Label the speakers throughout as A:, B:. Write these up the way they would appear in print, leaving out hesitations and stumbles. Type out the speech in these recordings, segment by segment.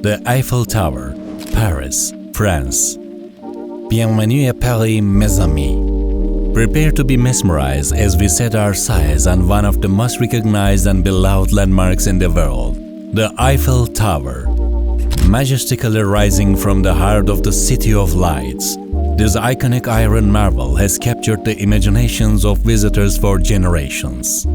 A: The Eiffel Tower, Paris, France. Bienvenue à Paris, mes amis. Prepare to be mesmerized as we set our sights on one of the most recognized and beloved landmarks in the world, the Eiffel Tower. Majestically rising from the heart of the City of Lights, this iconic iron marvel has captured the imaginations of visitors for generations.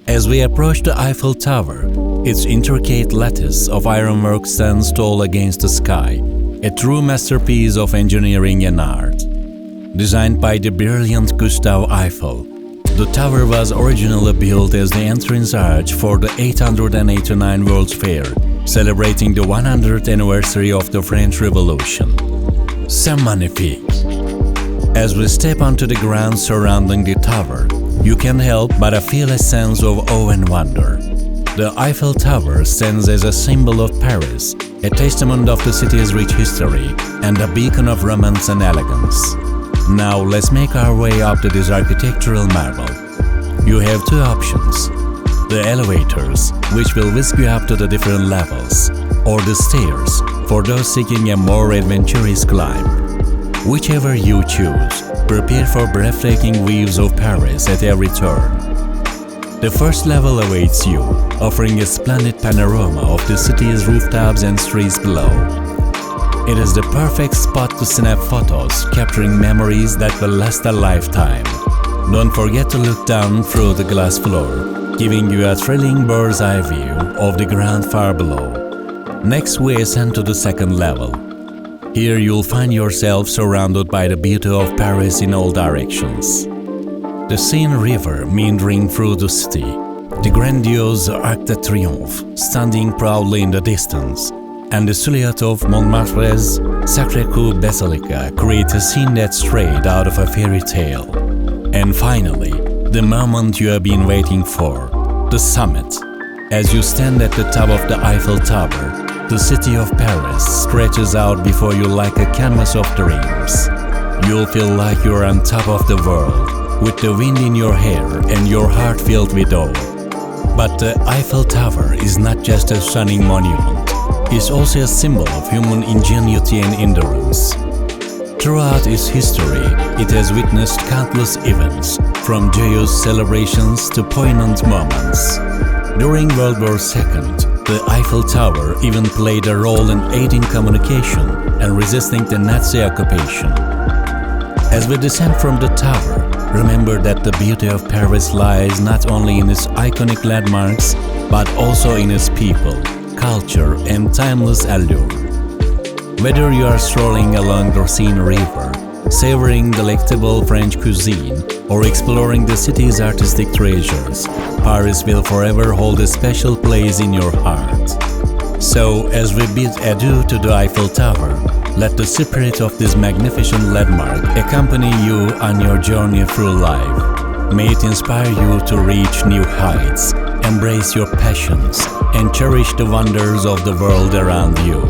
A: As we approach the Eiffel Tower, its intricate lattice of ironwork stands tall against the sky, a true masterpiece of engineering and art. Designed by the brilliant Gustave Eiffel, the tower was originally built as the entrance arch for the 889 World's Fair, celebrating the 100th anniversary of the French Revolution. C'est magnifique! As we step onto the ground surrounding the tower, you can't help but feel a sense of awe and wonder. The Eiffel Tower stands as a symbol of Paris, a testament of the city's rich history, and a beacon of romance and elegance. Now let's make our way up to this architectural marvel. You have two options: the elevators, which will whisk you up to the different levels, or the stairs, for those seeking a more adventurous climb. Whichever you choose, prepare for breathtaking views of Paris at every turn. The first level awaits you, offering a splendid panorama of the city's rooftops and streets below. It is the perfect spot to snap photos, capturing memories that will last a lifetime. Don't forget to look down through the glass floor, giving you a thrilling bird's-eye view of the ground far below. Next, we ascend to the second level. Here you'll find yourself surrounded by the beauty of Paris in all directions. The Seine River meandering through the city, the grandiose Arc de Triomphe standing proudly in the distance, and the silhouette of Montmartre's Sacré-Cœur Basilica create a scene that's straight out of a fairy tale. And finally, the moment you have been waiting for, the summit. As you stand at the top of the Eiffel Tower, the city of Paris stretches out before you like a canvas of dreams. You'll feel like you're on top of the world, with the wind in your hair and your heart filled with awe. But the Eiffel Tower is not just a stunning monument, it's also a symbol of human ingenuity and endurance. Throughout its history, it has witnessed countless events, from joyous celebrations to poignant moments. During World War II, the Eiffel Tower even played a role in aiding communication and resisting the Nazi occupation. As we descend from the tower, remember that the beauty of Paris lies not only in its iconic landmarks, but also in its people, culture, and timeless allure. Whether you are strolling along the Seine River, savoring delectable French cuisine, or exploring the city's artistic treasures, Paris will forever hold a special place in your heart. So, as we bid adieu to the Eiffel Tower, let the spirit of this magnificent landmark accompany you on your journey through life. May it inspire you to reach new heights, embrace your passions, and cherish the wonders of the world around you.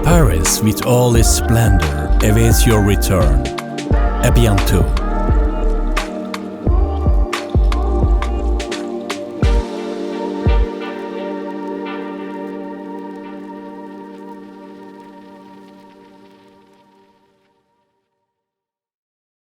A: Paris, with all its splendor, awaits your return. À bientôt!